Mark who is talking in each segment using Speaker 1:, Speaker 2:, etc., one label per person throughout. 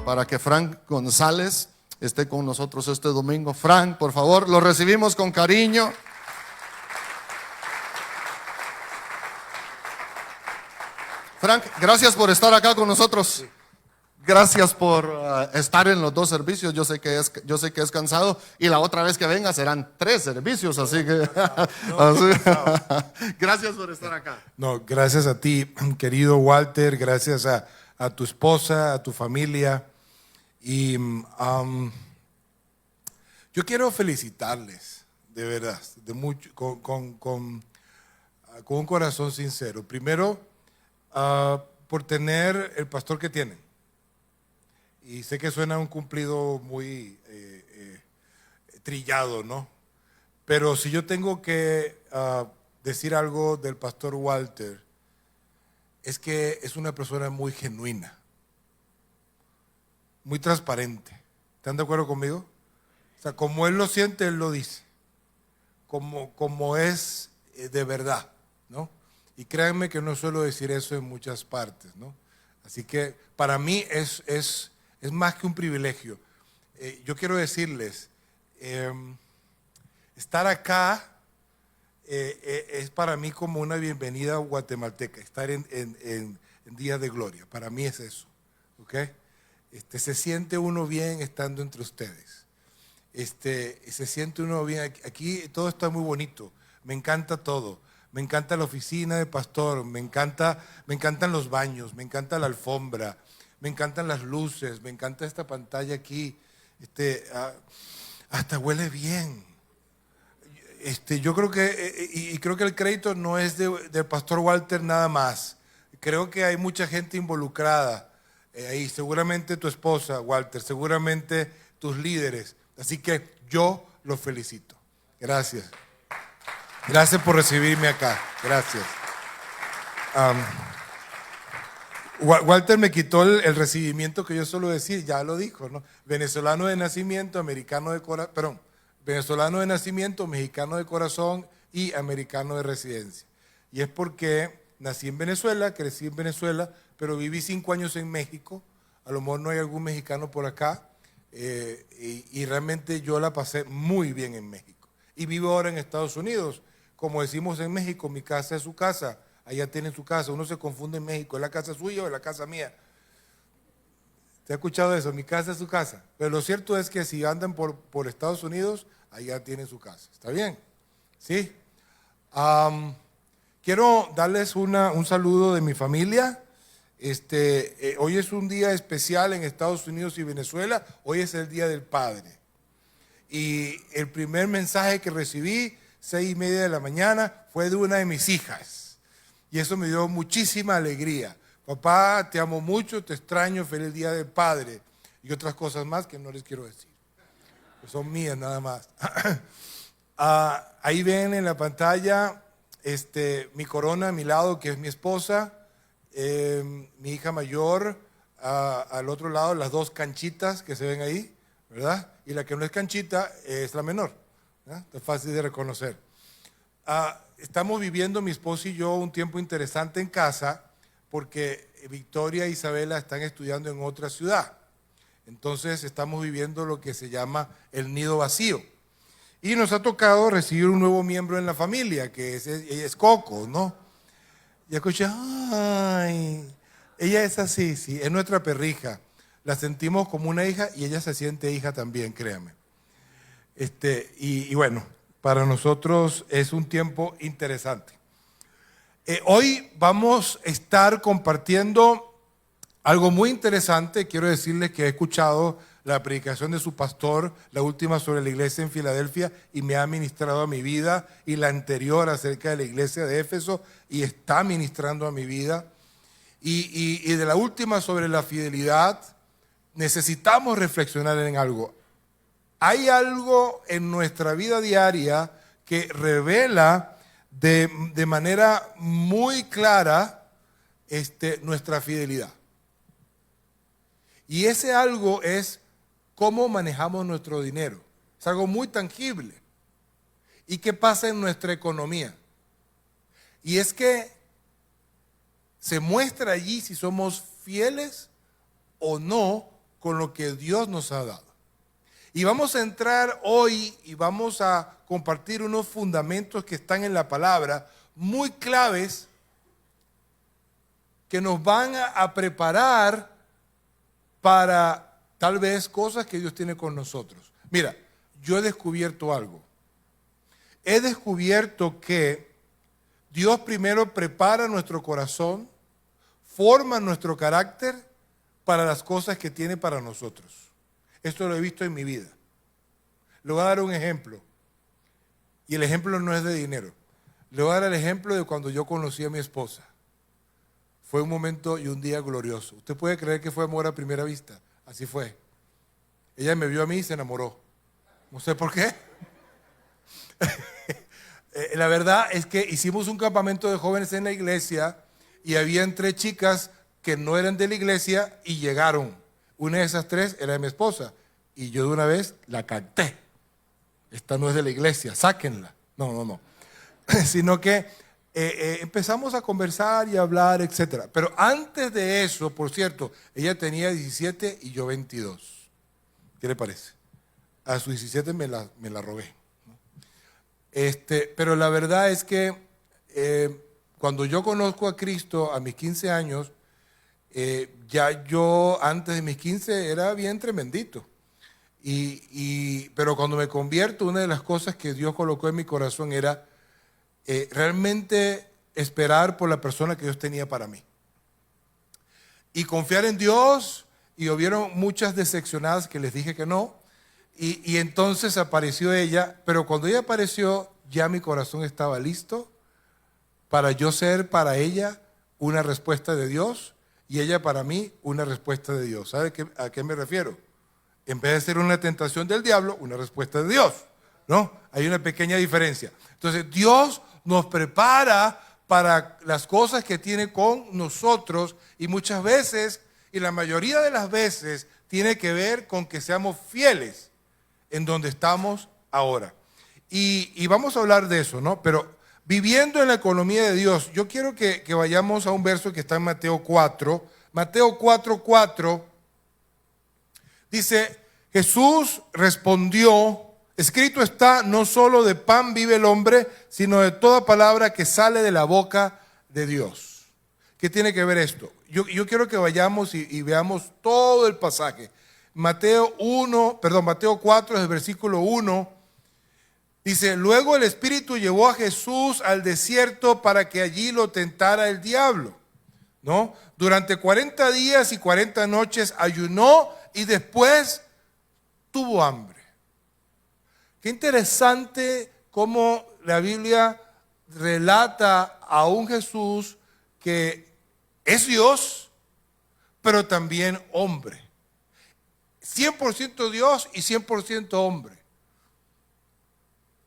Speaker 1: para que Frank González esté con nosotros este domingo. Frank, por favor, lo recibimos con cariño. Frank, gracias por estar acá con nosotros. Gracias por estar en los dos servicios. Yo sé que es cansado, y la otra vez que venga serán 3 servicios, así que gracias por estar acá.
Speaker 2: No, gracias a ti, querido Walter, gracias a tu esposa, a tu familia. Y yo quiero felicitarles, de verdad, de mucho, con un corazón sincero. Primero, por tener el pastor que tienen. Y sé que suena un cumplido muy trillado, ¿no? Pero si yo tengo que decir algo del pastor Walter, es que es una persona muy genuina, muy transparente. ¿Están de acuerdo conmigo? O sea, como él lo siente, él lo dice. Como es de verdad, ¿no? Y créanme que no suelo decir eso en muchas partes, ¿no? Así que para mí es más que un privilegio. Yo quiero decirles, estar acá es para mí como una bienvenida guatemalteca, estar en días de gloria. Para mí es eso, ¿ok? Se siente uno bien estando entre ustedes. Se siente uno bien. Aquí todo está muy bonito. Me encanta todo. Me encanta la oficina de pastor. Me encantan los baños. Me encanta la alfombra. Me encantan las luces. Me encanta esta pantalla aquí. Hasta huele bien. Yo creo que, creo que el crédito no es del pastor Walter nada más. Creo que hay mucha gente involucrada ahí, seguramente tu esposa, Walter, seguramente tus líderes. Así que yo los felicito. Gracias. Gracias por recibirme acá. Gracias. Walter me quitó el recibimiento que yo suelo decir, ya lo dijo, ¿no? Venezolano de nacimiento, americano de corazón, perdón, venezolano de nacimiento, mexicano de corazón y americano de residencia. Y es porque nací en Venezuela, crecí en Venezuela, pero viví 5 años en México. A lo mejor no hay algún mexicano por acá. Y realmente yo la pasé muy bien en México. Y vivo ahora en Estados Unidos. Como decimos en México, mi casa es su casa. Allá tienen su casa. Uno se confunde en México, ¿es la casa suya o es la casa mía? ¿Te ha escuchado eso? Mi casa es su casa. Pero lo cierto es que si andan por Estados Unidos, allá tienen su casa. ¿Está bien? ¿Sí? Quiero darles un saludo de mi familia. Hoy es un día especial en Estados Unidos y Venezuela. Hoy es el Día del Padre. Y el primer mensaje que recibí, 6:30 de la mañana, fue de una de mis hijas. Y eso me dio muchísima alegría. Papá, te amo mucho, te extraño, feliz Día del Padre. Y otras cosas más que no les quiero decir. Que son mías nada más. Ahí ven en la pantalla mi corona a mi lado, que es mi esposa. Mi hija mayor, al otro lado, las 2 canchitas que se ven ahí, ¿verdad? Y la que no es canchita es la menor, ¿verdad? Es fácil de reconocer. Estamos viviendo, mi esposa y yo, un tiempo interesante en casa, porque Victoria e Isabela están estudiando en otra ciudad. Entonces estamos viviendo lo que se llama el nido vacío. Y nos ha tocado recibir un nuevo miembro en la familia, que ella es Coco, ¿no? Y escuché, ay, ella es así, sí, es nuestra perrija. La sentimos como una hija y ella se siente hija también, créame. Y bueno, para nosotros es un tiempo interesante. Hoy vamos a estar compartiendo algo muy interesante. Quiero decirles que he escuchado la predicación de su pastor, la última sobre la iglesia en Filadelfia, y me ha ministrado a mi vida, y la anterior acerca de la iglesia de Éfeso, y está ministrando a mi vida. Y de la última sobre la fidelidad, necesitamos reflexionar en algo. Hay algo en nuestra vida diaria que revela de manera muy clara nuestra fidelidad. Y ese algo es cómo manejamos nuestro dinero. Es algo muy tangible. ¿Y qué pasa en nuestra economía? Y es que se muestra allí si somos fieles o no con lo que Dios nos ha dado. Y vamos a entrar hoy y vamos a compartir unos fundamentos que están en la palabra, muy claves, que nos van a preparar para tal vez cosas que Dios tiene con nosotros. Mira, yo he descubierto algo. He descubierto que Dios primero prepara nuestro corazón, forma nuestro carácter para las cosas que tiene para nosotros. Esto lo he visto en mi vida. Le voy a dar un ejemplo. Y el ejemplo no es de dinero. Le voy a dar el ejemplo de cuando yo conocí a mi esposa. Fue un momento y un día glorioso. Usted puede creer que fue amor a primera vista. Así fue. Ella me vio a mí y se enamoró. No sé por qué. La verdad es que hicimos un campamento de jóvenes en la iglesia y habían 3 chicas que no eran de la iglesia y llegaron. Una de esas 3 era de mi esposa y yo de una vez la canté. Esta no es de la iglesia, sáquenla. No. Sino que empezamos a conversar y a hablar, etc. Pero antes de eso, por cierto, ella tenía 17 y yo 22. ¿Qué le parece? A sus 17 me la robé. Pero la verdad es que cuando yo conozco a Cristo a mis 15 años, ya yo antes de mis 15 era bien tremendito. Pero cuando me convierto, una de las cosas que Dios colocó en mi corazón era realmente esperar por la persona que Dios tenía para mí. Y confiar en Dios, y hubieron muchas decepcionadas que les dije que no. Y entonces apareció ella, pero cuando ella apareció, ya mi corazón estaba listo para yo ser para ella una respuesta de Dios y ella para mí una respuesta de Dios. ¿Sabe a qué me refiero? En vez de ser una tentación del diablo, una respuesta de Dios, ¿no? Hay una pequeña diferencia. Entonces, Dios nos prepara para las cosas que tiene con nosotros y muchas veces, y la mayoría de las veces, tiene que ver con que seamos fieles en donde estamos ahora. Y vamos a hablar de eso, ¿no? Pero viviendo en la economía de Dios, yo quiero que vayamos a un verso que está en Mateo 4. Mateo 4:4 dice, Jesús respondió, escrito está, no solo de pan vive el hombre, sino de toda palabra que sale de la boca de Dios. ¿Qué tiene que ver esto? Yo quiero que vayamos y veamos todo el pasaje. Mateo 4, el versículo 1, dice, luego el Espíritu llevó a Jesús al desierto para que allí lo tentara el diablo, ¿no? Durante 40 días y 40 noches ayunó y después tuvo hambre. Qué interesante cómo la Biblia relata a un Jesús que es Dios, pero también hombre. 100% Dios y 100% hombre.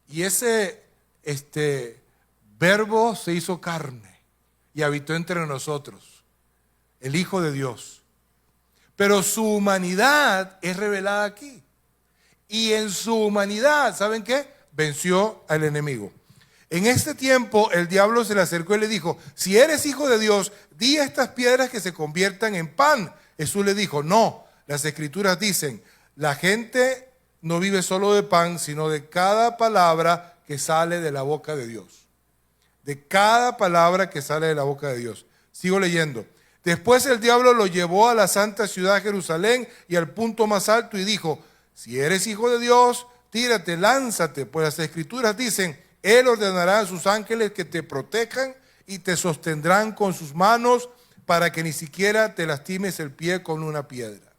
Speaker 2: Y ese verbo se hizo carne y habitó entre nosotros, el Hijo de Dios. Pero su humanidad es revelada aquí. Y en su humanidad, ¿saben qué? Venció al enemigo. En este tiempo el diablo se le acercó y le dijo, si eres hijo de Dios, di a estas piedras que se conviertan en pan. Jesús le dijo, no, las escrituras dicen, la gente no vive solo de pan, sino de cada palabra que sale de la boca de Dios. De cada palabra que sale de la boca de Dios. Sigo leyendo. Después el diablo lo llevó a la santa ciudad Jerusalén y al punto más alto y dijo, si eres hijo de Dios, tírate, lánzate, pues las escrituras dicen, Él ordenará a sus ángeles que te protejan y te sostendrán con sus manos para que ni siquiera te lastimes el pie con una piedra.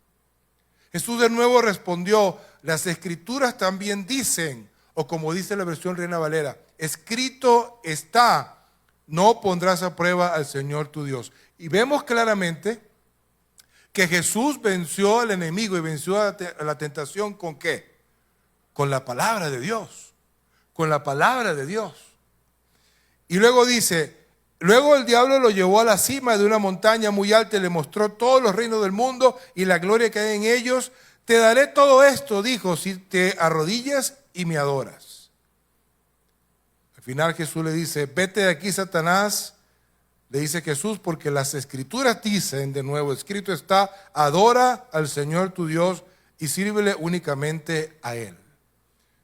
Speaker 2: Jesús de nuevo respondió, las escrituras también dicen, o como dice la versión Reina Valera, escrito está, no pondrás a prueba al Señor tu Dios. Y vemos claramente que Jesús venció al enemigo y venció a la tentación ¿con qué? Con la palabra de Dios. Con la palabra de Dios. Y luego dice, luego el diablo lo llevó a la cima de una montaña muy alta y le mostró todos los reinos del mundo y la gloria que hay en ellos. Te daré todo esto, dijo, si te arrodillas y me adoras. Al final Jesús le dice, vete de aquí, Satanás, Le dice Jesús, porque las escrituras dicen, de nuevo, escrito está, adora al Señor tu Dios y sírvele únicamente a Él.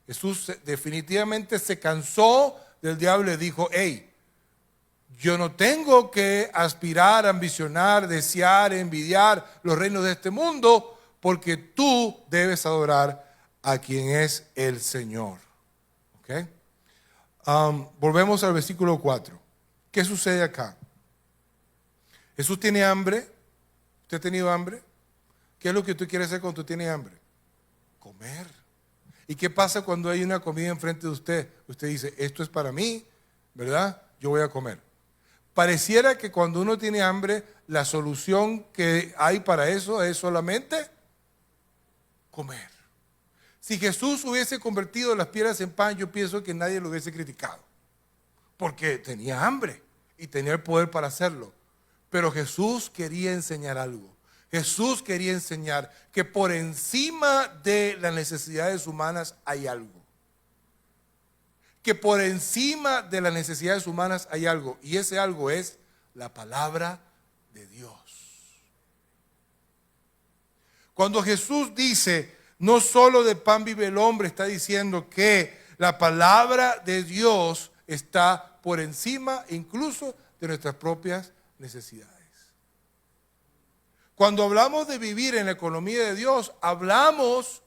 Speaker 2: Jesús definitivamente se cansó del diablo y le dijo, hey, yo no tengo que aspirar, ambicionar, desear, envidiar los reinos de este mundo, porque tú debes adorar a quien es el Señor. ¿Okay? Volvemos al versículo 4. ¿Qué sucede acá? Jesús tiene hambre. ¿Usted ha tenido hambre? ¿Qué es lo que tú quieres hacer cuando tú tienes hambre? Comer. ¿Y qué pasa cuando hay una comida enfrente de usted? Usted dice, esto es para mí, ¿verdad? Yo voy a comer. Pareciera que cuando uno tiene hambre, la solución que hay para eso es solamente comer. Si Jesús hubiese convertido las piedras en pan, yo pienso que nadie lo hubiese criticado, porque tenía hambre y tenía el poder para hacerlo. Pero Jesús quería enseñar algo. Jesús quería enseñar que por encima de las necesidades humanas hay algo. Que por encima de las necesidades humanas hay algo. Y ese algo es la palabra de Dios. Cuando Jesús dice, no solo de pan vive el hombre, está diciendo que la palabra de Dios está por encima incluso de nuestras propias necesidades. Cuando hablamos de vivir en la economía de Dios, hablamos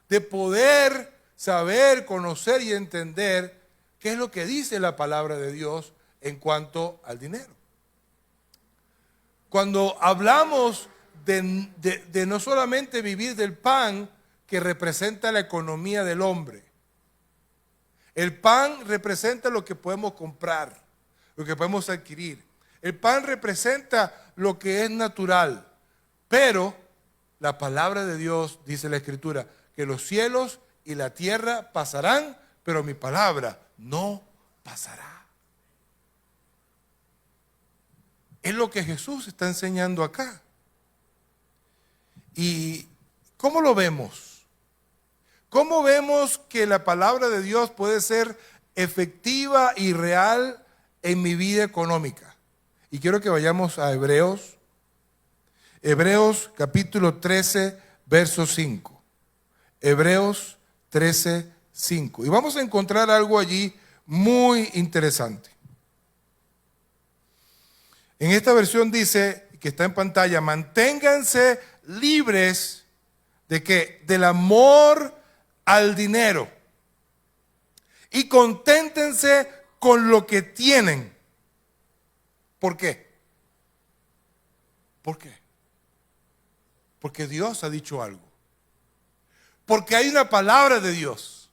Speaker 2: de poder saber, conocer y entender qué es lo que dice la palabra de Dios en cuanto al dinero. Cuando hablamos de no solamente vivir del pan que representa la economía del hombre. El pan representa lo que podemos comprar, lo que podemos adquirir. El pan representa lo que es natural. Pero la palabra de Dios, dice la Escritura, que los cielos y la tierra pasarán, pero mi palabra no pasará. Es lo que Jesús está enseñando acá. ¿Y cómo lo vemos? ¿Cómo vemos que la palabra de Dios puede ser efectiva y real en mi vida económica? Y quiero que vayamos a Hebreos. Hebreos capítulo 13, verso 5. Hebreos 13, 5. Y vamos a encontrar algo allí muy interesante. En esta versión dice, que está en pantalla, manténganse libres de ¿qué? Del amor al dinero. Y conténtense con lo que tienen. ¿Por qué? ¿Por qué? Porque Dios ha dicho algo. Porque hay una palabra de Dios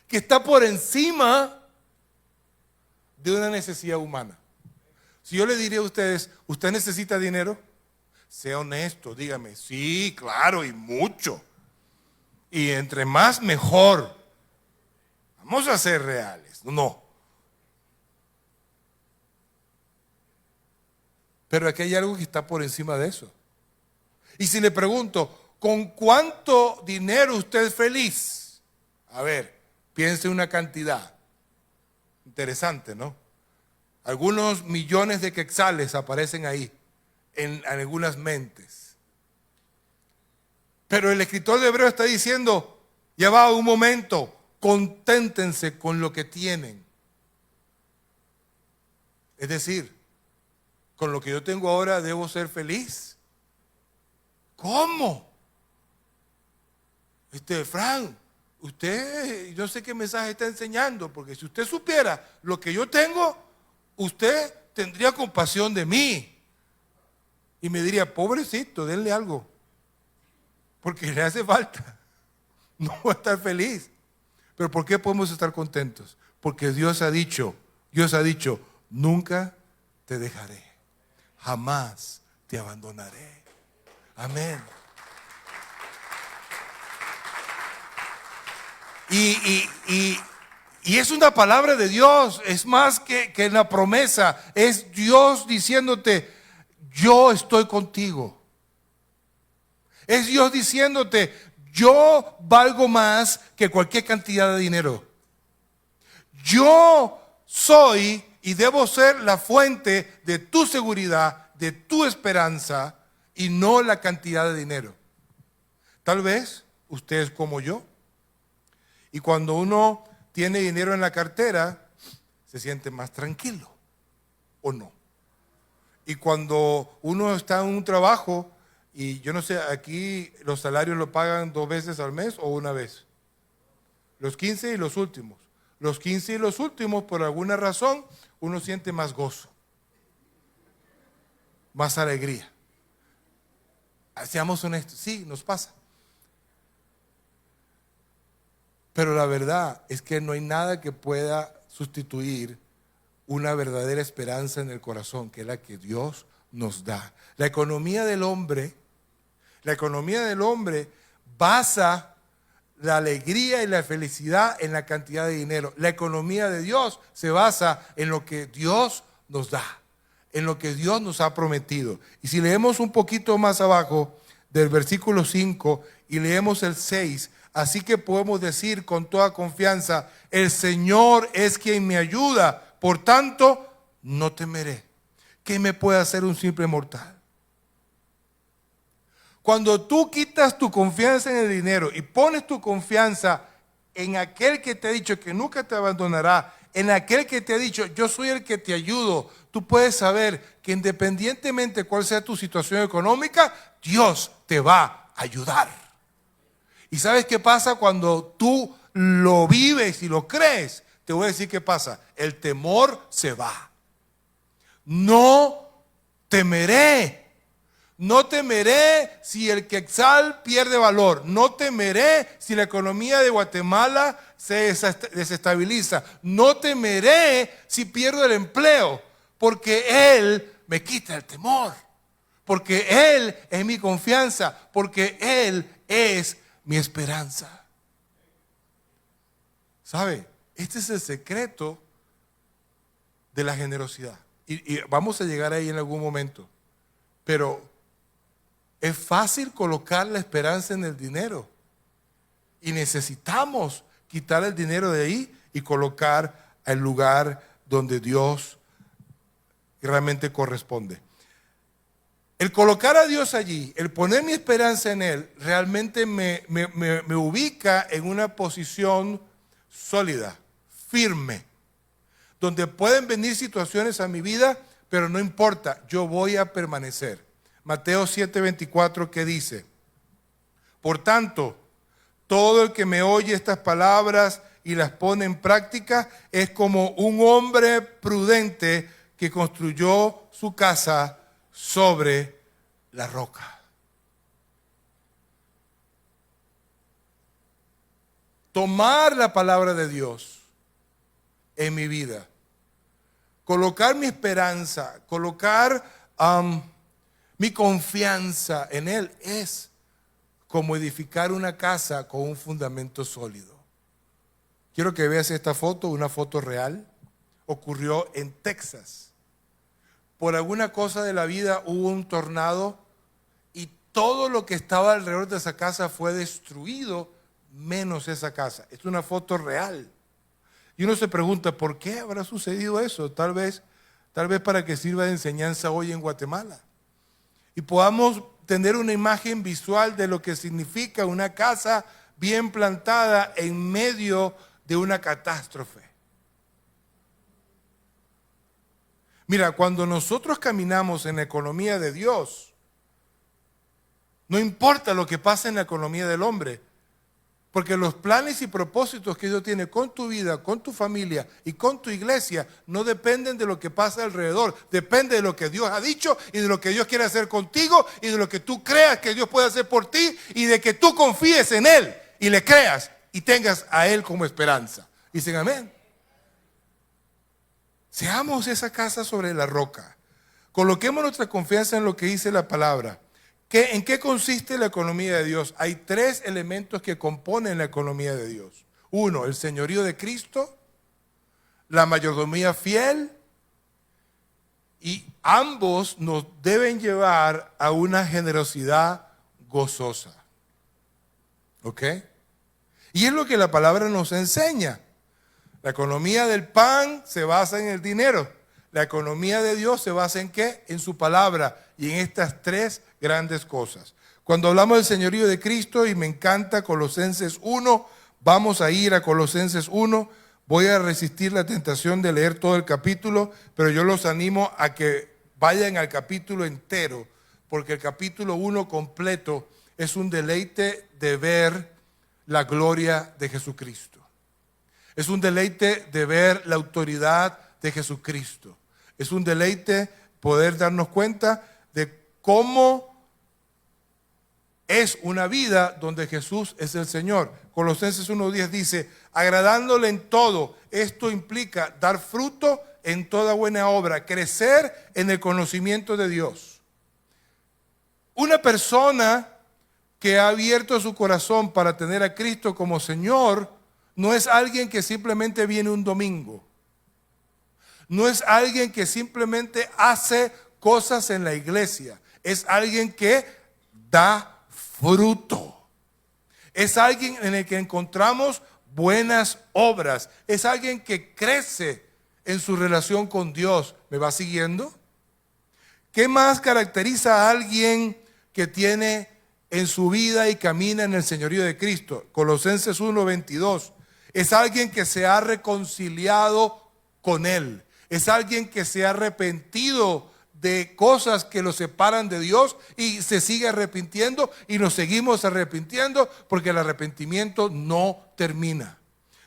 Speaker 2: que está por encima de una necesidad humana. Si yo le diría a ustedes, ¿usted necesita dinero? Sea honesto, dígame, sí, claro, y mucho. Y entre más, mejor. Vamos a ser reales. No. Pero aquí hay algo que está por encima de eso. Y si le pregunto, ¿con cuánto dinero usted es feliz? A ver, piense una cantidad. Interesante, ¿no? Algunos millones de quetzales aparecen ahí, en algunas mentes. Pero el escritor de Hebreos está diciendo, ya va un momento, conténtense con lo que tienen. Es decir, con lo que yo tengo ahora debo ser feliz. ¿Cómo? Frank, usted, yo sé qué mensaje está enseñando, porque si usted supiera lo que yo tengo, usted tendría compasión de mí. Y me diría, pobrecito, denle algo, porque le hace falta. No va a estar feliz. Pero ¿por qué podemos estar contentos? Porque Dios ha dicho, nunca te dejaré, jamás te abandonaré. Amén. Y es una palabra de Dios, es más que una promesa, es Dios diciéndote, yo estoy contigo. Es Dios diciéndote, yo valgo más que cualquier cantidad de dinero. Yo soy y debo ser la fuente de tu seguridad, de tu esperanza y no la cantidad de dinero. Tal vez usted es como yo y cuando uno tiene dinero en la cartera se siente más tranquilo, ¿o no? Y cuando uno está en un trabajo y yo no sé, aquí los salarios lo pagan 2 veces al mes o una vez. Los 15 y los últimos. Los 15 y los últimos, por alguna razón, uno siente más gozo, más alegría. Seamos honestos, sí, nos pasa. Pero la verdad es que no hay nada que pueda sustituir una verdadera esperanza en el corazón, que es la que Dios nos da. La economía del hombre basa la alegría y la felicidad en la cantidad de dinero. La economía de Dios se basa en lo que Dios nos da, en lo que Dios nos ha prometido. Y si leemos un poquito más abajo del versículo 5 y leemos el 6, así que podemos decir con toda confianza, el Señor es quien me ayuda, por tanto, no temeré. ¿Qué me puede hacer un simple mortal? Cuando tú quitas tu confianza en el dinero y pones tu confianza en aquel que te ha dicho que nunca te abandonará, en aquel que te ha dicho, yo soy el que te ayudo, tú puedes saber que independientemente de cuál sea tu situación económica, Dios te va a ayudar. ¿Y sabes qué pasa cuando tú lo vives y lo crees? Te voy a decir qué pasa. El temor se va. No temeré. No temeré si el quetzal pierde valor. No temeré si la economía de Guatemala se desestabiliza. No temeré si pierdo el empleo, porque Él me quita el temor. Porque Él es mi confianza. Porque Él es mi esperanza. ¿Sabe? Este es el secreto de la generosidad. Y vamos a llegar ahí en algún momento. Pero es fácil colocar la esperanza en el dinero. Y necesitamos quitar el dinero de ahí y colocar el lugar donde Dios realmente corresponde. El colocar a Dios allí, el poner mi esperanza en Él, realmente me ubica en una posición sólida, firme, donde pueden venir situaciones a mi vida, pero no importa, yo voy a permanecer. Mateo 7:24, ¿qué dice? Por tanto, todo el que me oye estas palabras y las pone en práctica es como un hombre prudente que construyó su casa sobre la roca. Tomar la palabra de Dios en mi vida, colocar mi esperanza, colocar mi confianza en Él es como edificar una casa con un fundamento sólido. Quiero que veas esta foto, una foto real. Ocurrió en Texas. Por alguna cosa de la vida hubo un tornado y todo lo que estaba alrededor de esa casa fue destruido, menos esa casa. Es una foto real. Y uno se pregunta, ¿por qué habrá sucedido eso? Tal vez para que sirva de enseñanza hoy en Guatemala. Y podamos tener una imagen visual de lo que significa una casa bien plantada en medio de una catástrofe. Mira, cuando nosotros caminamos en la economía de Dios, no importa lo que pase en la economía del hombre, porque los planes y propósitos que Dios tiene con tu vida, con tu familia y con tu iglesia no dependen de lo que pasa alrededor, depende de lo que Dios ha dicho y de lo que Dios quiere hacer contigo y de lo que tú creas que Dios puede hacer por ti y de que tú confíes en Él y le creas y tengas a Él como esperanza. Dicen amén. Seamos esa casa sobre la roca. Coloquemos nuestra confianza en lo que dice la palabra. ¿En qué consiste la economía de Dios? Hay 3 elementos que componen la economía de Dios. 1, el señorío de Cristo, la mayordomía fiel, y ambos nos deben llevar a una generosidad gozosa. ¿Ok? Y es lo que la palabra nos enseña. La economía del pan se basa en el dinero. La economía de Dios se basa ¿en qué? En su palabra y en estas tres grandes cosas. Cuando hablamos del señorío de Cristo, y me encanta Colosenses 1, vamos a ir a Colosenses 1. Voy a resistir la tentación de leer todo el capítulo, pero yo los animo a que vayan al capítulo entero, porque el capítulo 1 completo es un deleite de ver la gloria de Jesucristo. Es un deleite de ver la autoridad de Jesucristo. Es un deleite poder darnos cuenta de cómo es una vida donde Jesús es el Señor. Colosenses 1:10 dice, agradándole en todo. Esto implica dar fruto en toda buena obra, crecer en el conocimiento de Dios. Una persona que ha abierto su corazón para tener a Cristo como Señor, no es alguien que simplemente viene un domingo. No es alguien que simplemente hace cosas en la iglesia. Es alguien que da fruto. Es alguien en el que encontramos buenas obras. Es alguien que crece en su relación con Dios. ¿Me va siguiendo? ¿Qué más caracteriza a alguien que tiene en su vida y camina en el señorío de Cristo? Colosenses 1:22. Es alguien que se ha reconciliado con Él. Es alguien que se ha arrepentido de cosas que lo separan de Dios y se sigue arrepintiendo y nos seguimos arrepintiendo porque el arrepentimiento no termina.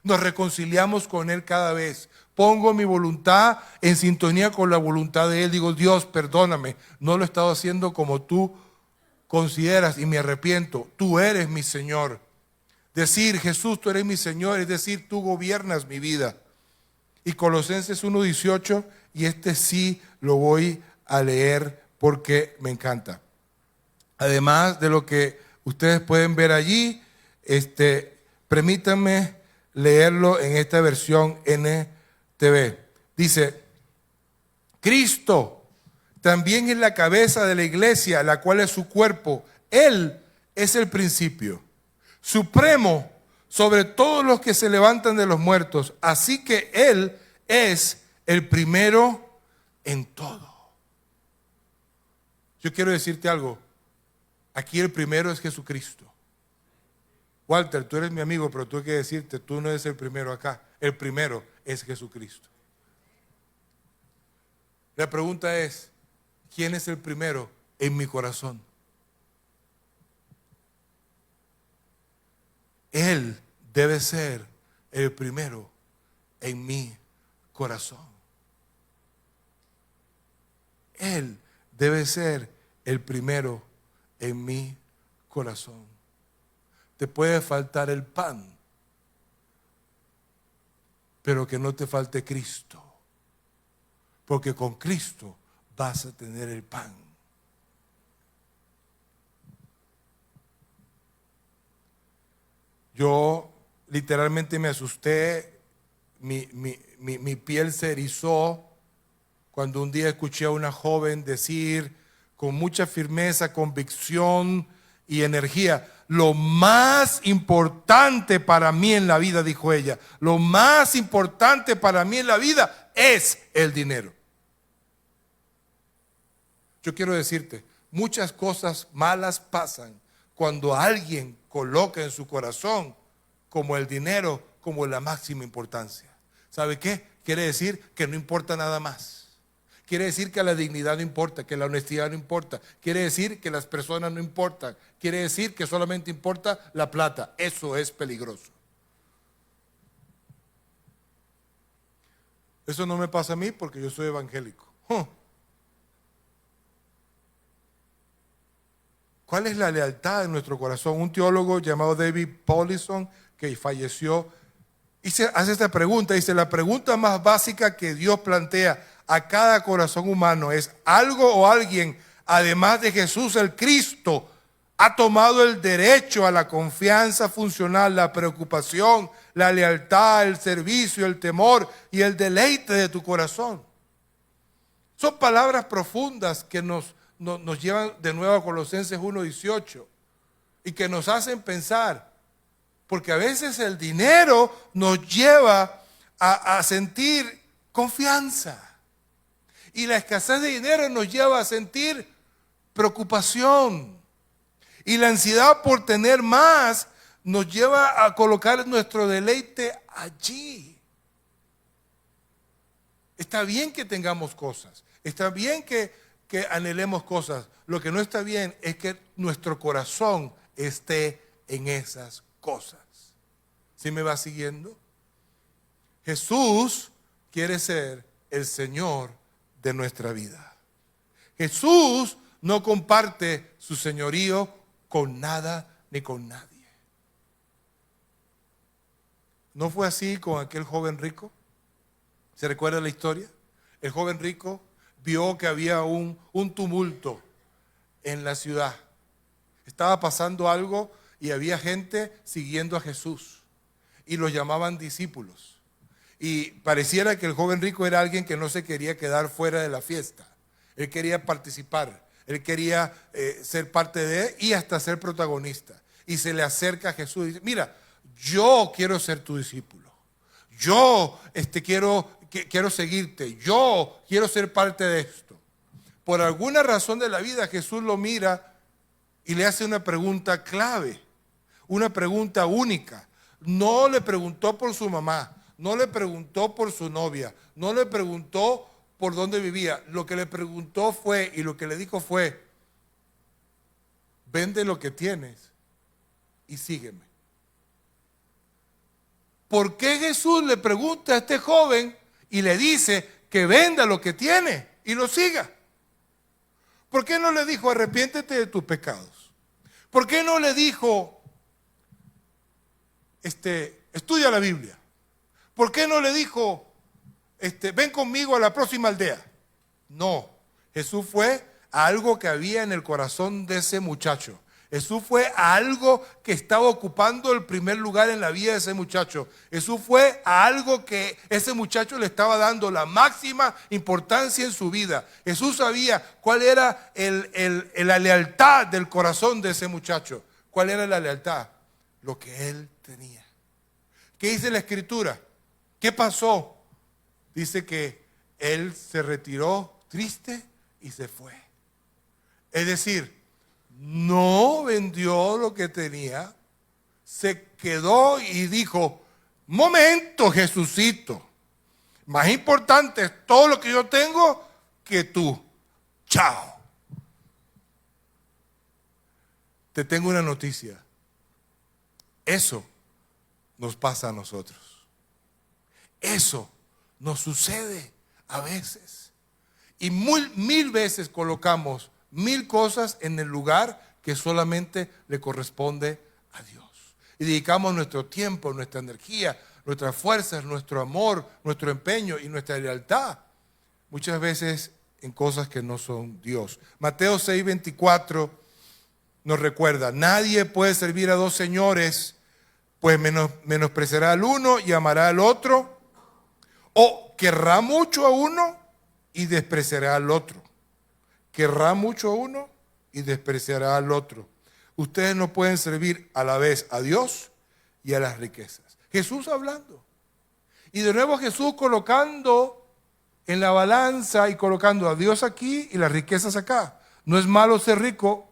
Speaker 2: Nos reconciliamos con Él cada vez. Pongo mi voluntad en sintonía con la voluntad de Él. Digo, Dios, perdóname, no lo he estado haciendo como tú consideras y me arrepiento. Tú eres mi Señor. Decir, Jesús, tú eres mi Señor, es decir, tú gobiernas mi vida. Y Colosenses 1:18, y este sí lo voy a leer porque me encanta. Además de lo que ustedes pueden ver allí, permítanme leerlo en esta versión NTV. Dice, Cristo también es la cabeza de la iglesia, la cual es su cuerpo. Él es el principio, supremo sobre todos los que se levantan de los muertos. Así que Él es el primero en todo. Yo quiero decirte algo. Aquí el primero es Jesucristo. Walter, tú eres mi amigo, pero tú hay que decirte, tú no eres el primero acá. El primero es Jesucristo. La pregunta es, ¿quién es el primero en mi corazón? Él debe ser el primero en mi corazón. Él debe ser el primero en mi corazón. Te puede faltar el pan, pero que no te falte Cristo, porque con Cristo vas a tener el pan. Yo literalmente me asusté, mi piel se erizó cuando un día escuché a una joven decir con mucha firmeza, convicción y energía, lo más importante para mí en la vida, dijo ella, lo más importante para mí en la vida es el dinero. Yo quiero decirte, muchas cosas malas pasan cuando alguien coloca en su corazón como el dinero como la máxima importancia. ¿Sabe qué? Quiere decir que no importa nada más. Quiere decir que la dignidad no importa, que la honestidad no importa. Quiere decir que las personas no importan. Quiere decir que solamente importa la plata. Eso es peligroso. Eso no me pasa a mí porque yo soy evangélico. ¿Cuál es la lealtad en nuestro corazón? Un teólogo llamado David Paulison, que falleció, hace esta pregunta. Dice, la pregunta más básica que Dios plantea a cada corazón humano es, ¿algo o alguien, además de Jesús el Cristo, ha tomado el derecho a la confianza funcional, la preocupación, la lealtad, el servicio, el temor y el deleite de tu corazón? Son palabras profundas que nos llevan de nuevo a Colosenses 1:18 y que nos hacen pensar, porque a veces el dinero nos lleva a sentir confianza. Y la escasez de dinero nos lleva a sentir preocupación. Y la ansiedad por tener más nos lleva a colocar nuestro deleite allí. Está bien que tengamos cosas. Está bien que anhelemos cosas. Lo que no está bien es que nuestro corazón esté en esas cosas. ¿Sí me va siguiendo? Jesús quiere ser el Señor de nuestra vida. Jesús no comparte su señorío con nada ni con nadie. ¿No fue así con aquel joven rico? ¿Se recuerda la historia? El joven rico vio que había un tumulto en la ciudad. Estaba pasando algo y había gente siguiendo a Jesús. Y los llamaban discípulos. Y pareciera que el joven rico era alguien que no se quería quedar fuera de la fiesta. Él quería participar. Él quería ser parte de y hasta ser protagonista. Y se le acerca a Jesús y dice, mira, yo quiero ser tu discípulo. Yo quiero seguirte. Yo quiero ser parte de esto. Por alguna razón de la vida, Jesús lo mira y le hace una pregunta clave. Una pregunta única. No le preguntó por su mamá. No le preguntó por su novia. No le preguntó por dónde vivía. Lo que le preguntó fue, y lo que le dijo fue, vende lo que tienes y sígueme. ¿Por qué Jesús le pregunta a este joven y le dice que venda lo que tiene y lo siga? ¿Por qué no le dijo arrepiéntete de tus pecados? ¿Por qué no le dijo estudia la Biblia? ¿Por qué no le dijo ven conmigo a la próxima aldea? No, Jesús fue a algo que había en el corazón de ese muchacho. Jesús fue a algo que estaba ocupando el primer lugar en la vida de ese muchacho. Jesús fue a algo que ese muchacho le estaba dando la máxima importancia en su vida. Jesús sabía cuál era la lealtad del corazón de ese muchacho. ¿Cuál era la lealtad? Lo que él tenía. ¿Qué dice la Escritura? ¿Qué pasó? Dice que él se retiró triste y se fue. Es decir, no vendió lo que tenía, se quedó y dijo, momento, Jesucito, más importante es todo lo que yo tengo que tú. Chao. Te tengo una noticia. Eso nos pasa a nosotros. Eso nos sucede a veces. Y mil veces colocamos 1000 cosas en el lugar que solamente le corresponde a Dios. Y dedicamos nuestro tiempo, nuestra energía, nuestras fuerzas, nuestro amor, nuestro empeño y nuestra lealtad muchas veces en cosas que no son Dios. Mateo 6:24 nos recuerda, nadie puede servir a dos señores, pues menospreciará al uno y amará al otro, o querrá mucho a uno y despreciará al otro. Querrá mucho a uno y despreciará al otro. Ustedes no pueden servir a la vez a Dios y a las riquezas. Jesús hablando. Y de nuevo Jesús colocando en la balanza y colocando a Dios aquí y las riquezas acá. No es malo ser rico,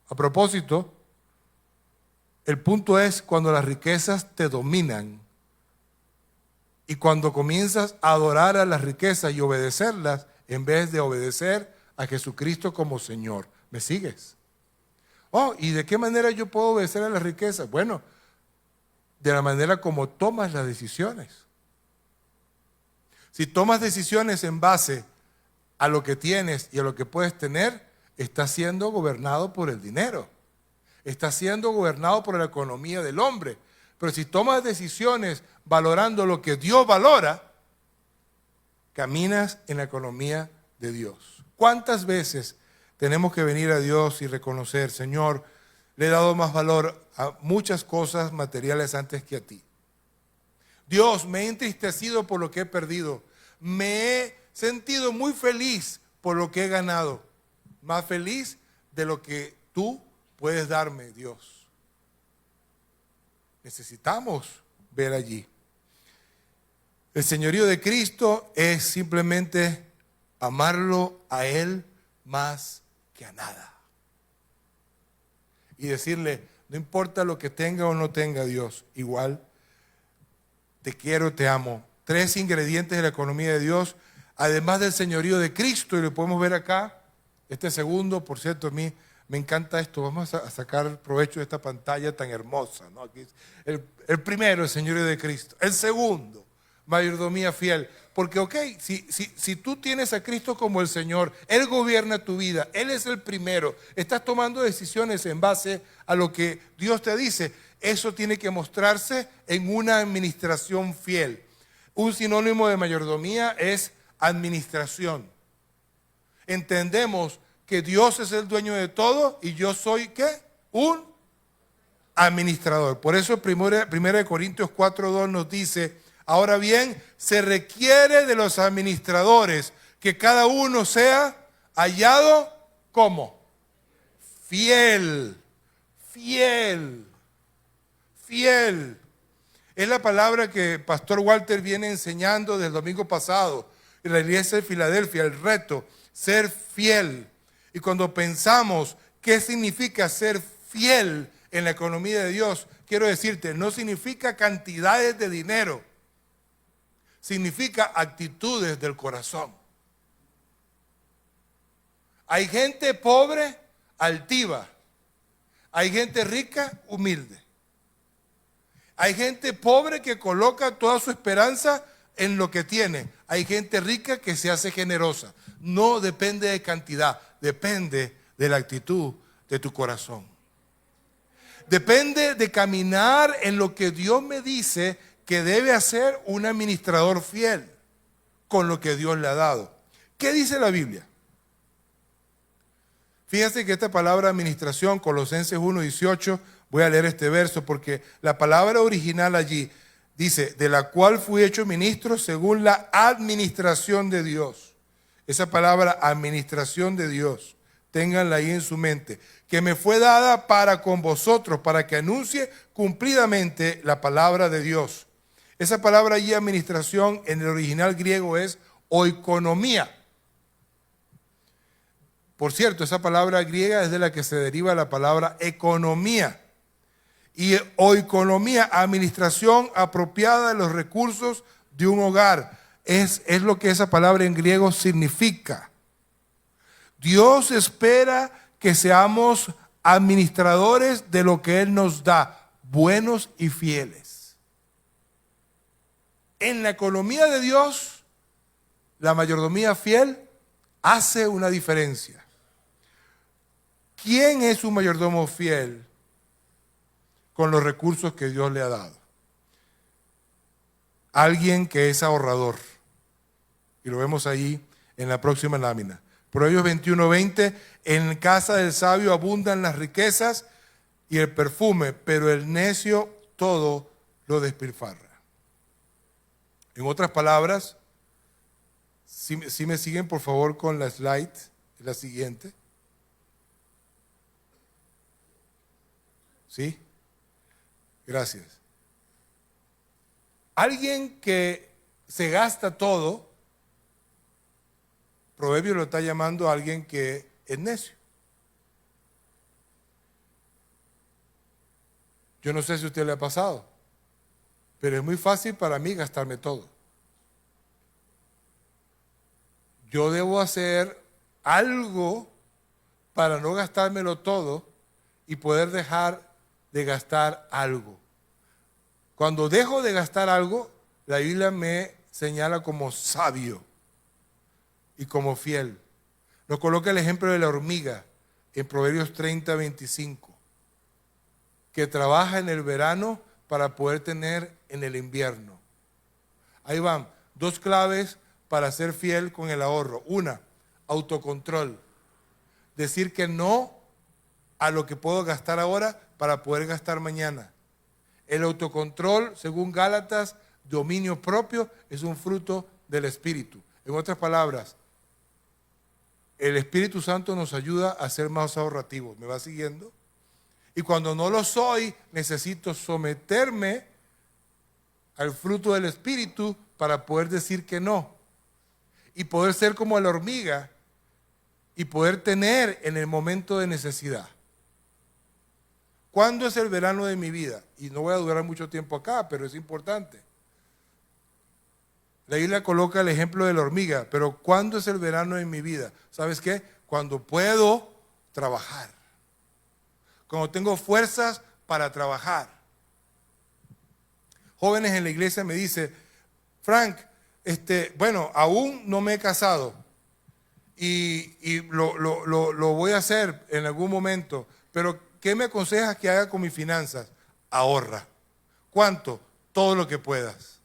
Speaker 2: a propósito. El punto es cuando las riquezas te dominan y cuando comienzas a adorar a las riquezas y obedecerlas en vez de obedecer a Jesucristo como Señor. ¿Me sigues? Oh, ¿y de qué manera yo puedo obedecer a las riquezas? Bueno, de la manera como tomas las decisiones. Si tomas decisiones en base a lo que tienes y a lo que puedes tener, estás siendo gobernado por el dinero. Estás siendo gobernado por la economía del hombre. Pero si tomas decisiones valorando lo que Dios valora, caminas en la economía de Dios. ¿Cuántas veces tenemos que venir a Dios y reconocer, Señor, le he dado más valor a muchas cosas materiales antes que a ti? Dios, me he entristecido por lo que he perdido. Me he sentido muy feliz por lo que he ganado. Más feliz de lo que tú puedes darme, Dios. Necesitamos ver allí. El señorío de Cristo es simplemente amarlo a Él más que a nada. Y decirle, no importa lo que tenga o no tenga Dios, igual te quiero, te amo. 3 ingredientes de la economía de Dios, además del señorío de Cristo, y lo podemos ver acá. Este segundo, por cierto, a mí me encanta esto. Vamos a sacar provecho de esta pantalla tan hermosa, ¿no? Aquí el primero, el señorío de Cristo. El segundo, mayordomía fiel. Porque, si tú tienes a Cristo como el Señor, Él gobierna tu vida, Él es el primero, estás tomando decisiones en base a lo que Dios te dice, eso tiene que mostrarse en una administración fiel. Un sinónimo de mayordomía es administración. Entendemos que Dios es el dueño de todo y yo soy, ¿qué? Un administrador. Por eso 1 Corintios 4:2 nos dice, ahora bien, se requiere de los administradores que cada uno sea hallado como fiel, fiel, fiel. Es la palabra que Pastor Walter viene enseñando desde el domingo pasado en la iglesia de Filadelfia, el reto, ser fiel. Y cuando pensamos qué significa ser fiel en la economía de Dios, quiero decirte, no significa cantidades de dinero, significa actitudes del corazón. Hay gente pobre, altiva. Hay gente rica, humilde. Hay gente pobre que coloca toda su esperanza en lo que tiene. Hay gente rica que se hace generosa. No depende de cantidad, depende de la actitud de tu corazón. Depende de caminar en lo que Dios me dice que debe hacer un administrador fiel con lo que Dios le ha dado. ¿Qué dice la Biblia? Fíjense que esta palabra administración, Colosenses 1:18, voy a leer este verso porque la palabra original allí dice, de la cual fui hecho ministro según la administración de Dios. Esa palabra administración de Dios, ténganla ahí en su mente, que me fue dada para con vosotros, para que anuncie cumplidamente la palabra de Dios. Esa palabra allí, administración, en el original griego es oikonomía. Por cierto, esa palabra griega es de la que se deriva la palabra economía. Y oikonomía, administración apropiada de los recursos de un hogar. Es lo que esa palabra en griego significa. Dios espera que seamos administradores de lo que Él nos da, buenos y fieles. En la economía de Dios, la mayordomía fiel hace una diferencia. ¿Quién es un mayordomo fiel con los recursos que Dios le ha dado? Alguien que es ahorrador. Y lo vemos ahí en la próxima lámina. Proverbios 21:20, en casa del sabio abundan las riquezas y el perfume, pero el necio todo lo despilfarra. En otras palabras, si me siguen por favor con la slide, la siguiente. ¿Sí? Gracias. Alguien que se gasta todo, Proverbio lo está llamando a alguien que es necio. Yo no sé si a usted le ha pasado, pero es muy fácil para mí gastarme todo. Yo debo hacer algo para no gastármelo todo y poder dejar de gastar algo. Cuando dejo de gastar algo, la Biblia me señala como sabio y como fiel. Nos coloca el ejemplo de la hormiga en Proverbios 30:25, que trabaja en el verano para poder tener en el invierno. Ahí van, 2 claves para ser fiel con el ahorro. Una, autocontrol. Decir que no a lo que puedo gastar ahora para poder gastar mañana. El autocontrol, según Gálatas, dominio propio, es un fruto del Espíritu. En otras palabras, el Espíritu Santo nos ayuda a ser más ahorrativos. ¿Me va siguiendo? Y cuando no lo soy, necesito someterme al fruto del Espíritu para poder decir que no. y poder ser como la hormiga y poder tener en el momento de necesidad. ¿Cuándo es el verano de mi vida? Y no voy a durar mucho tiempo acá, pero es importante. La Biblia coloca el ejemplo de la hormiga, pero ¿cuándo es el verano en mi vida? ¿Sabes qué? Cuando puedo trabajar. Cuando tengo fuerzas para trabajar. Jóvenes en la iglesia me dicen, Frank, bueno, aún no me he casado y lo voy a hacer en algún momento, pero ¿qué me aconsejas que haga con mis finanzas? Ahorra. ¿Cuánto? Todo lo que puedas.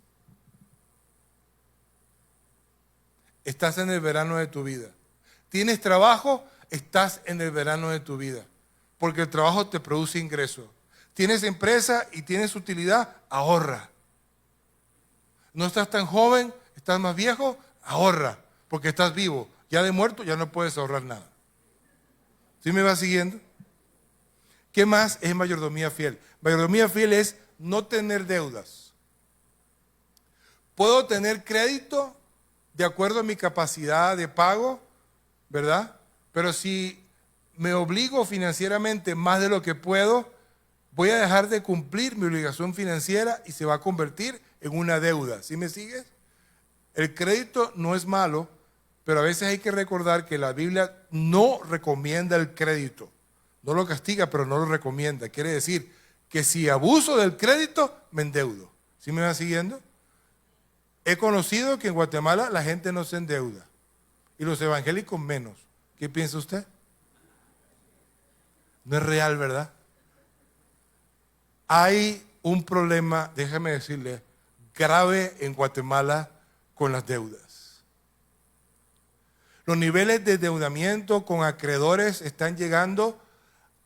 Speaker 2: Estás en el verano de tu vida. ¿Tienes trabajo? Estás en el verano de tu vida. Porque el trabajo te produce ingresos. ¿Tienes empresa y tienes utilidad? Ahorra. ¿No estás tan joven? ¿Estás más viejo? Ahorra. Porque estás vivo. Ya de muerto ya no puedes ahorrar nada. ¿Sí me vas siguiendo? ¿Qué más es mayordomía fiel? Mayordomía fiel es no tener deudas. Puedo tener crédito de acuerdo a mi capacidad de pago, ¿verdad? Pero si me obligo financieramente más de lo que puedo, voy a dejar de cumplir mi obligación financiera y se va a convertir en una deuda. ¿Sí me sigues? El crédito no es malo, pero a veces hay que recordar que la Biblia no recomienda el crédito. No lo castiga, pero no lo recomienda. Quiere decir que si abuso del crédito, me endeudo. ¿Sí me va siguiendo? He conocido que en Guatemala la gente no se endeuda y los evangélicos menos. ¿Qué piensa usted? No es real, ¿verdad? Hay un problema, déjame decirle, grave en Guatemala con las deudas. Los niveles de endeudamiento con acreedores están llegando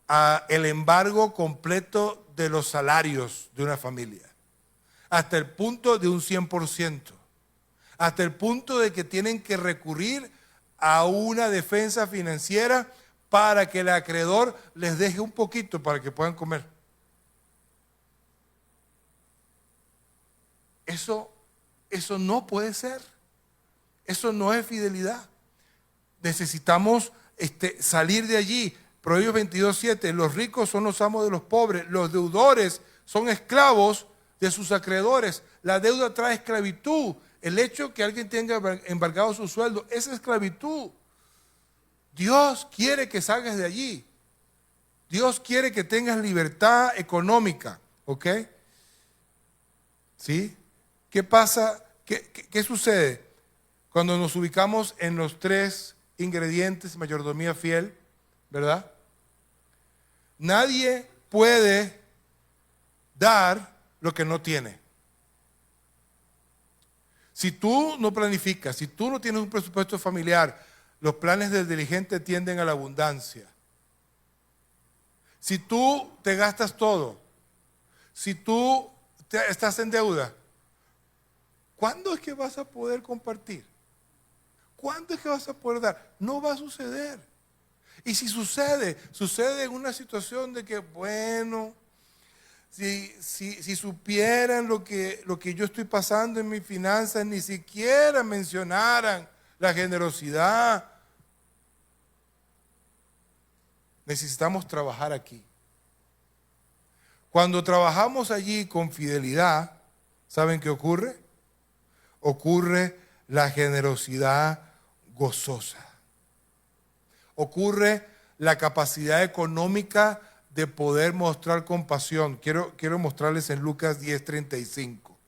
Speaker 2: a el embargo completo de los salarios de una familia. Hasta el punto de un 100%. Hasta el punto de que tienen que recurrir a una defensa financiera para que el acreedor les deje un poquito para que puedan comer. Eso no puede ser. Eso no es fidelidad. Necesitamos salir de allí. Proverbios 22:7, los ricos son los amos de los pobres, los deudores son esclavos de sus acreedores. La deuda trae esclavitud. El hecho que alguien tenga embargado su sueldo es esclavitud. Dios quiere que salgas de allí. Dios quiere que tengas libertad económica. ¿Ok? ¿Sí? ¿Qué pasa? ¿Qué sucede cuando nos ubicamos en los tres ingredientes mayordomía fiel? ¿Verdad? Nadie puede dar lo que no tiene. Si tú no planificas, si tú no tienes un presupuesto familiar, los planes del diligente tienden a la abundancia. Si tú te gastas todo, si tú estás en deuda, ¿cuándo es que vas a poder compartir? ¿Cuándo es que vas a poder dar? No va a suceder. Y si sucede en una situación de que, bueno, si supieran lo que yo estoy pasando en mis finanzas, ni siquiera mencionaran la generosidad. Necesitamos trabajar aquí. Cuando trabajamos allí con fidelidad, ¿saben qué ocurre? Ocurre la generosidad gozosa. Ocurre la capacidad económica de poder mostrar compasión. Quiero mostrarles en Lucas 10:35.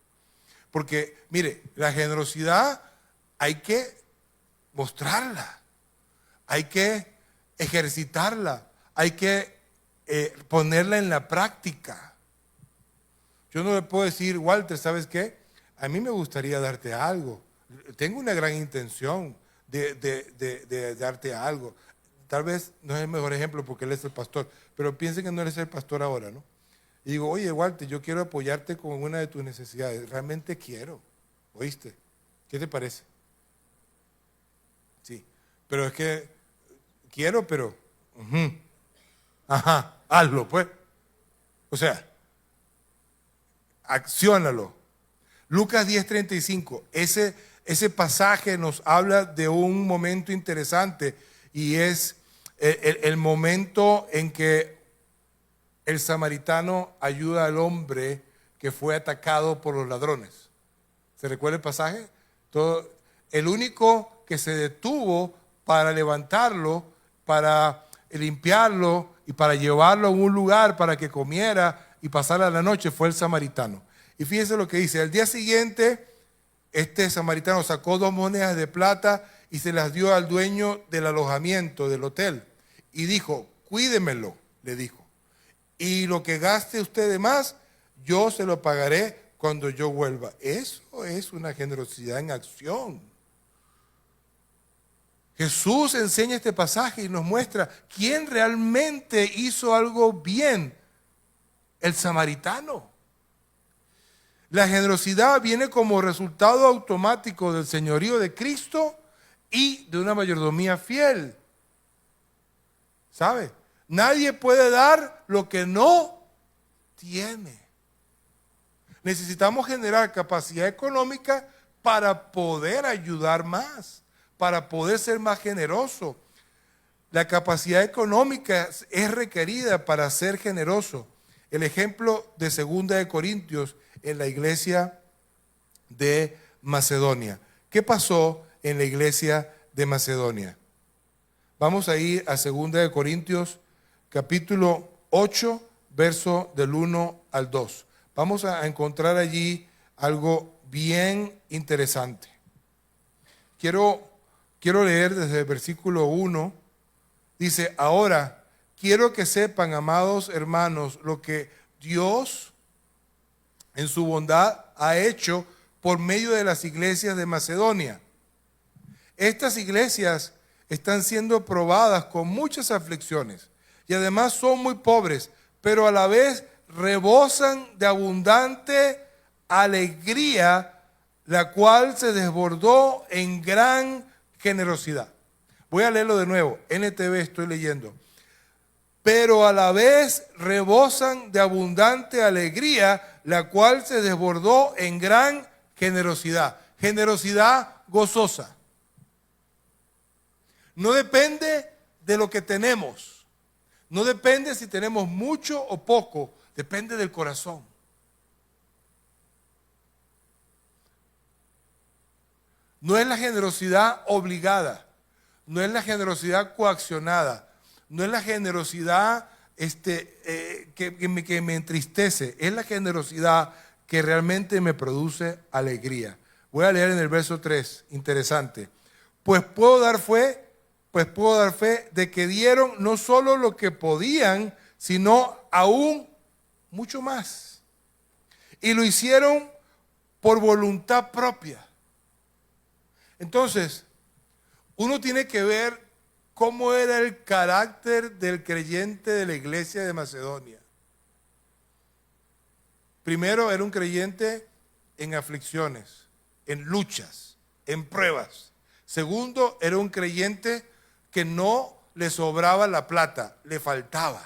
Speaker 2: Porque, mire, la generosidad hay que mostrarla, hay que ejercitarla, hay que ponerla en la práctica. Yo no le puedo decir, Walter, ¿sabes qué? A mí me gustaría darte algo. Tengo una gran intención de darte algo. Tal vez no es el mejor ejemplo porque él es el pastor, pero piensen que no eres el pastor ahora, ¿no? Y digo, oye, Walter, yo quiero apoyarte con una de tus necesidades. Realmente quiero, ¿oíste? ¿Qué te parece? Sí, pero es que quiero, pero... Ajá, hazlo, pues. O sea, acciónalo. Lucas 10:35, ese ese pasaje nos habla de un momento interesante y es el momento en que el samaritano ayuda al hombre que fue atacado por los ladrones. ¿Se recuerda el pasaje? El único que se detuvo para levantarlo, para limpiarlo y para llevarlo a un lugar para que comiera y pasara la noche fue el samaritano. Y fíjense lo que dice: al día siguiente este samaritano sacó 2 monedas de plata y se las dio al dueño del alojamiento, del hotel. Y dijo: cuídemelo, le dijo. Y lo que gaste usted de más, yo se lo pagaré cuando yo vuelva. Eso es una generosidad en acción. Jesús enseña este pasaje y nos muestra quién realmente hizo algo bien. El samaritano. La generosidad viene como resultado automático del señorío de Cristo y de una mayordomía fiel. ¿Sabe? Nadie puede dar lo que no tiene. Necesitamos generar capacidad económica para poder ayudar más, para poder ser más generoso. La capacidad económica es requerida para ser generoso. El ejemplo de 2 de Corintios en la iglesia de Macedonia. ¿Qué pasó en la iglesia de Macedonia? Vamos a ir a 2 de Corintios capítulo 8, verso del 1 al 2. Vamos a encontrar allí algo bien interesante. Quiero leer desde el versículo 1. Dice: ahora quiero que sepan, amados hermanos, lo que Dios en su bondad ha hecho por medio de las iglesias de Macedonia. Estas iglesias están siendo probadas con muchas aflicciones y además son muy pobres, pero a la vez rebosan de abundante alegría, la cual se desbordó en gran generosidad. Voy a leerlo de nuevo, NTV estoy leyendo. Pero a la vez rebosan de abundante alegría, la cual se desbordó en gran generosidad. Generosidad gozosa. No depende de lo que tenemos. No depende si tenemos mucho o poco. Depende del corazón. No es la generosidad obligada. No es la generosidad coaccionada. No es la generosidad que me entristece. Es la generosidad que realmente me produce alegría. Voy a leer en el verso 3, interesante. Pues puedo dar fe de que dieron no solo lo que podían, sino aún mucho más. Y lo hicieron por voluntad propia. Entonces, uno tiene que ver cómo era el carácter del creyente de la iglesia de Macedonia. Primero, era un creyente en aflicciones, en luchas, en pruebas. Segundo, era un creyente que no le sobraba la plata, le faltaba.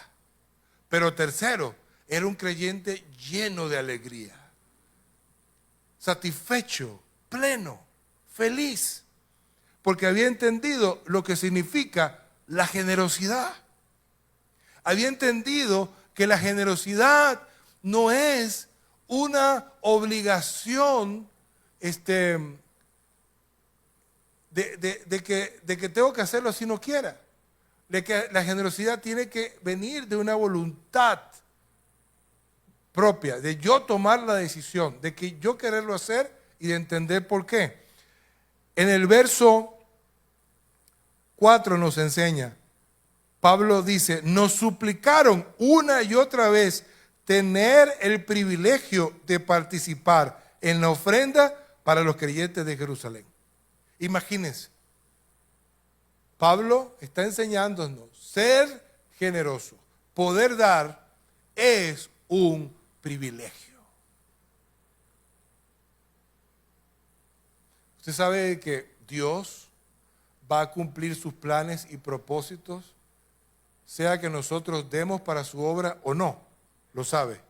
Speaker 2: Pero tercero, era un creyente lleno de alegría, satisfecho, pleno, feliz, porque había entendido lo que significa la generosidad. Había entendido que la generosidad no es una obligación de que tengo que hacerlo si no quiera. De que la generosidad tiene que venir de una voluntad propia, de yo tomar la decisión, de que yo quererlo hacer y de entender por qué. En el verso 4 nos enseña, Pablo dice: nos suplicaron una y otra vez tener el privilegio de participar en la ofrenda para los creyentes de Jerusalén. Imagínense, Pablo está enseñándonos ser generoso, poder dar es un privilegio. Usted sabe que Dios va a cumplir sus planes y propósitos, sea que nosotros demos para su obra o no, lo sabe.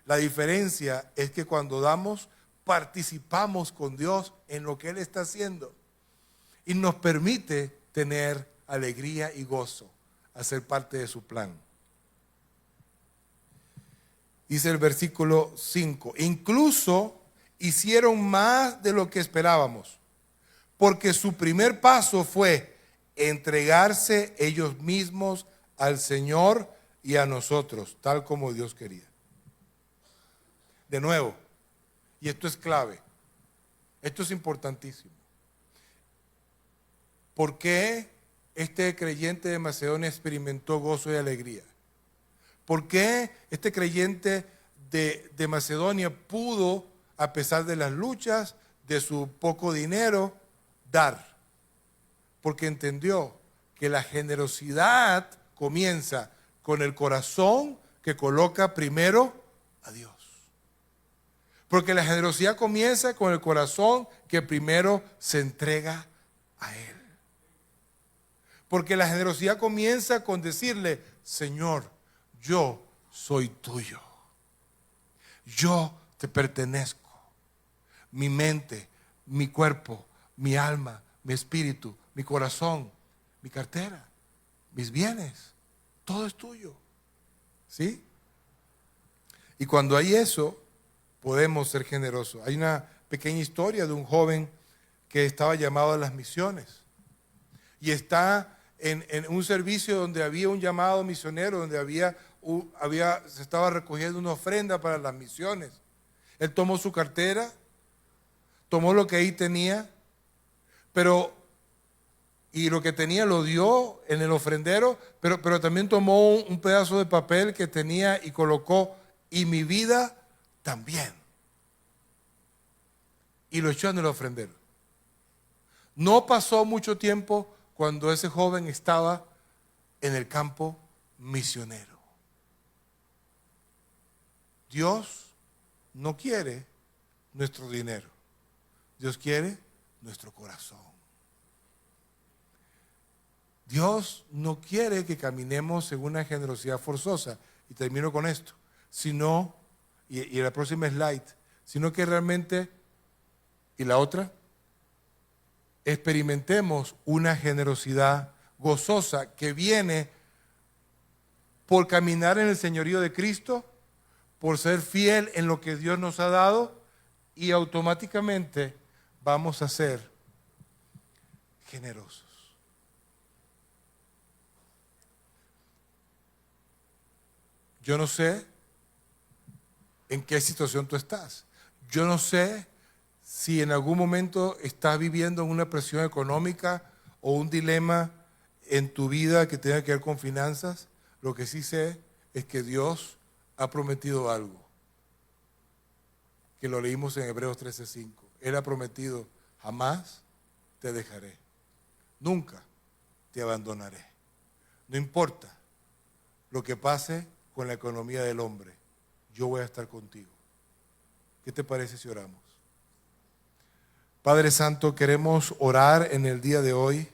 Speaker 2: La diferencia es que cuando damos participamos con Dios en lo que Él está haciendo y nos permite tener alegría y gozo, hacer parte de su plan. Dice el versículo 5, incluso hicieron más de lo que esperábamos, porque su primer paso fue entregarse ellos mismos al Señor y a nosotros, tal como Dios quería. De nuevo, y esto es clave, esto es importantísimo. ¿Por qué este creyente de Macedonia experimentó gozo y alegría? ¿Por qué este creyente de Macedonia pudo, a pesar de las luchas, de su poco dinero, dar? Porque entendió que la generosidad comienza con el corazón que coloca primero a Dios. Porque la generosidad comienza con el corazón que primero se entrega a Él. Porque la generosidad comienza con decirle, Señor, yo soy tuyo. Yo te pertenezco. Mi mente, mi cuerpo, mi alma, mi espíritu, mi corazón, mi cartera, mis bienes, todo es tuyo. ¿Sí? Y cuando hay eso, podemos ser generosos. Hay una pequeña historia de un joven que estaba llamado a las misiones. Y está en un servicio donde había un llamado misionero, donde se estaba recogiendo una ofrenda para las misiones. Él tomó su cartera, tomó lo que ahí tenía, y lo que tenía lo dio en el ofrendero, pero también tomó un pedazo de papel que tenía y colocó, y mi vida también. Y lo echó en el ofrendero. No pasó mucho tiempo cuando ese joven estaba en el campo misionero. Dios no quiere nuestro dinero. Dios quiere nuestro corazón. Dios no quiere que caminemos en una generosidad forzosa. Y termino con esto. Sino, y la próxima slide, sino que realmente, y la otra, experimentemos una generosidad gozosa que viene por caminar en el señorío de Cristo, por ser fiel en lo que Dios nos ha dado, y automáticamente vamos a ser generosos. Yo no sé en qué situación tú estás. Yo no sé si en algún momento estás viviendo una presión económica o un dilema en tu vida que tenga que ver con finanzas. Lo que sí sé es que Dios ha prometido algo, que lo leímos en Hebreos 13:5. Él ha prometido, jamás te dejaré, nunca te abandonaré. No importa lo que pase con la economía del hombre, yo voy a estar contigo. ¿Qué te parece si oramos? Padre Santo, queremos orar en el día de hoy